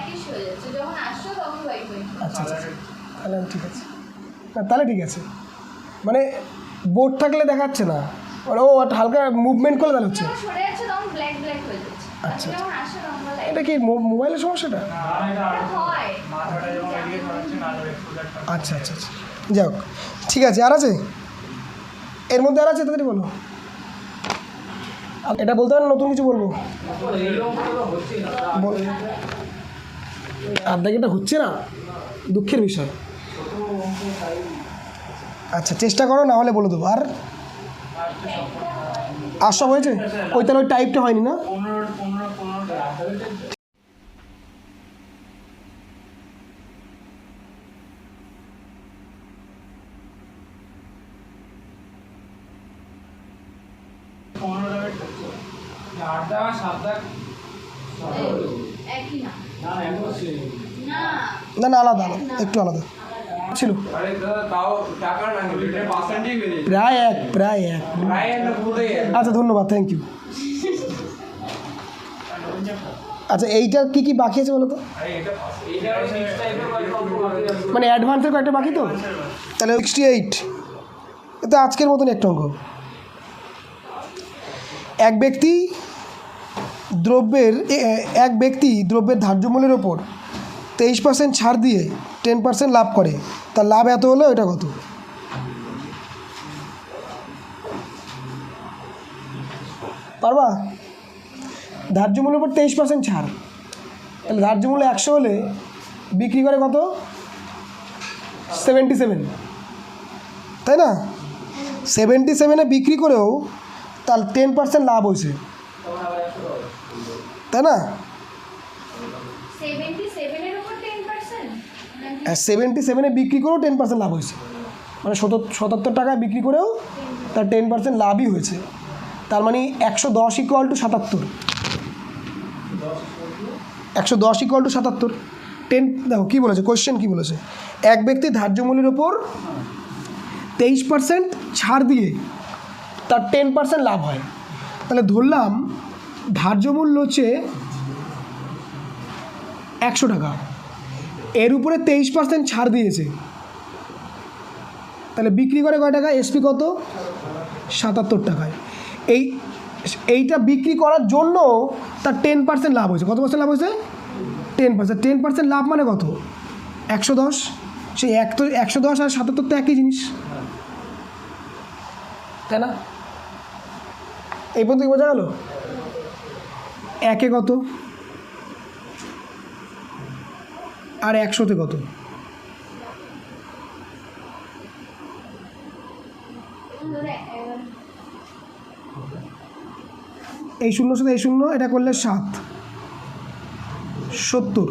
Blackish হয়ে যাচ্ছে, যখন আসছো তখন হোয়াইট হোয়াইট। আচ্ছা আচ্ছা, তাহলে ঠিক আছে, না তাহলে ঠিক আছে, মানে বোর্ড থাকলে দেখাচ্ছে না, মানে ও হালকা মুভমেন্ট করলে তাহলে হচ্ছে। যখন সরে যাচ্ছে তখন ব্ল্যাক ব্ল্যাক হয়ে যাচ্ছে। আচ্ছা যখন আসছো তখন লাইট। এটা কি মোবাইলের সমস্যাটা? হয়। আচ্ছা আচ্ছা আচ্ছা, যাই হোক, ঠিক আছে। আর আছে এর মধ্যে? আর আছে, তাড়াতাড়ি বলো। এটা বলতে পারেন, নতুন কিছু বলবো? আর দেখে এটা হচ্ছে না, দুঃখের বিষয়। আচ্ছা চেষ্টা করো, না হলে বলে দেবো। আর সব হয়েছে? ওই তাহলে ওই টাইপটা হয়নি না? একই না। না না, আলাদা আলাদা, একটু আলাদা ছিল। প্রায় এক, প্রায় এক। আচ্ছা ধন্যবাদ, থ্যাংক ইউ। আচ্ছা এইটার কী কী বাকি আছে বলো তো? মানে অ্যাডভান্সের কয়েকটা বাকি তো, তাহলে 68। এটা আজকের মতন একটা অঙ্ক। এক ব্যক্তি দ্রব্যের ধার্য মূল্যের ওপর 23% ছাড় দিয়ে 10% লাভ করে, তার লাভ এত হলো, এটা কত? পারবা? ধার্য মূল্যের উপর 23% ছাড়, তাহলে ধার্য মূল্য 100 হলে বিক্রি করে কত? 77, তাই না? 77-এ বিক্রি করেও তার 10% লাভ হয়েছে, তাই না? 77-এ বিক্রি করেও 10% লাভ হয়েছে, মানে 77 টাকায় বিক্রি করেও তার 10% লাভই হয়েছে। তার মানে 110 = 77। 110 = 77। 10 দেখো কী বলেছে, কোয়েশ্চেন কী বলেছে? এক ব্যক্তি ধার্য মূল্যের ওপর 23% ছাড় দিয়ে তার 10% লাভ হয়, তাহলে ধরলাম ধার্য মূল্য হচ্ছে 100 টাকা, এর উপরে 23% ছাড় দিয়েছে, তাহলে বিক্রি করে কয় টাকা? এসপি কত? 77 টাকায়। এইটা বিক্রি করার জন্য তার 10% লাভ হয়েছে। কত পার্সেন্ট লাভ হয়েছে? 10%। 10% লাভ মানে কত? 110। সেই 110 আর 77 তো একই জিনিস, তাই না? এই পর্যন্ত বোঝা গেল? একে কত আর 100-তে কত? এই 0 সাথে এই 0 এটা করলে 7, 70।